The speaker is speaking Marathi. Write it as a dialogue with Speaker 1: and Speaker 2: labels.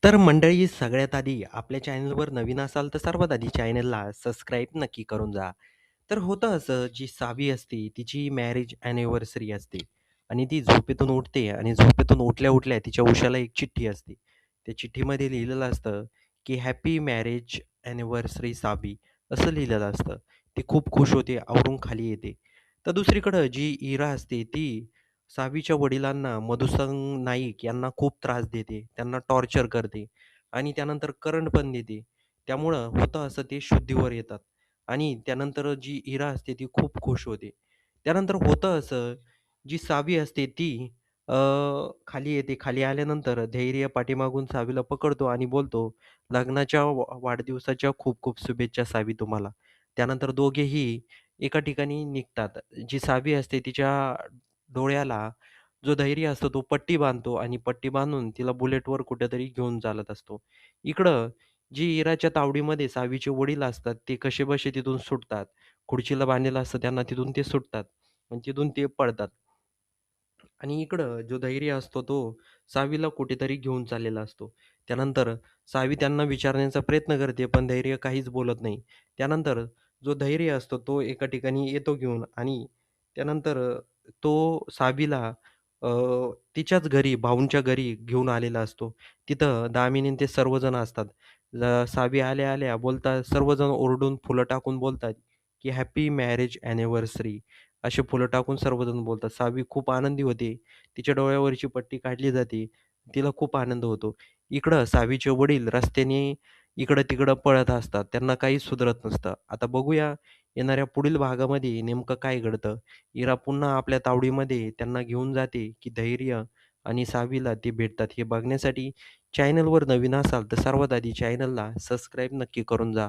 Speaker 1: तर मंडळी सगळ्यात आधी आपल्या चॅनलवर नवीन असाल तर सर्वात आधी चॅनलला सबस्क्राईब नक्की करून जा. तर होतं असं जी सावी असते तिची मॅरेज अॅनिव्हर्सरी असते आणि ती झोपेतून उठते आणि झोपेतून उठल्या-उठल्या तिच्या उशाला एक चिठ्ठी असते. त्या चिठ्ठीमध्ये लिहिलेलं असतं, की हॅपी मॅरेज अॅनिव्हर्सरी साबी असं लिहिलेलं असतं. ती खूप खुश होते, आवरून खाली येते. तर दुसरीकडं जी इरा असते ती सावीच्या वडिलांना मधुसूदन नाईक यांना खूप त्रास देते, त्यांना टॉर्चर करते आणि त्यानंतर करंट पण देते. त्यामुळं होतं असं ते शुद्धीवर येतात आणि त्यानंतर जी इरा असते ती खूप खुश होते. त्यानंतर होतं असं, जी सावी असते ती अ, खाली येते. खाली आल्यानंतर धैर्य पाठीमागून सावीला पकडतो आणि बोलतो, "लग्नाच्या वाढदिवसाच्या खूप-खूप शुभेच्छा सावी तुम्हाला." त्यानंतर दोघेही एका ठिकाणी निघतात. जी सावी असते तिच्या डोळ्याला जो धैर्य असतो तो पट्टी बांधतो आणि पट्टी बांधून तिला बुलेटवर कुठेतरी घेऊन चालत असतो. इकडं जी इराच्या तावडीमध्ये सावीचे वडील असतात ते कसेबसे तिथून सुटतात. खुर्चीला बांधलेलं असतं त्यांना तिथून ते सुटतात आणि तिथून ते पळतात. आणि इकडं जो धैर्य असतो तो सावीला कुठेतरी घेऊन चाललेला असतो. त्यानंतर सावी त्यांना विचारण्याचा प्रयत्न करते, पण धैर्य काहीच बोलत नाही. त्यानंतर जो धैर्य असतो तो एका ठिकाणी येतो घेऊन आणि त्यानंतर तो सावीला अ, तिच्याच घरी, भाऊंच्या घरी घेऊन आलेला असतो. तिथं दामिनी आणि ते सर्वजण असतात. सावी आल्या-आल्या बोलतात सर्वजण ओरडून फुलं टाकून बोलतात, की हॅपी मॅरेज अॅनिव्हर्सरी. अशी फुलं टाकून सर्वजण बोलतात. सावी खूप आनंदी होते. तिच्या डोळ्यावरची पट्टी काढली जाते. तिला खूप आनंद होतो. इकडं सावीचे वडील रस्त्याने इकडं-तिकडं पळत असतात. त्यांना काहीच सुधरत नसतं. आता बघूया येणाऱ्या पुढील भागामध्ये नेमकं काय घडतं? इरा पुन्हा आपल्या तावडीमध्ये त्यांना घेऊन जाते, की धैर्य आणि सावीला ते भेटतात. हे बघण्यासाठी चॅनलवर नवीन असाल तर सर्वात आधी चॅनलला सबस्क्राईब नक्की करून जा.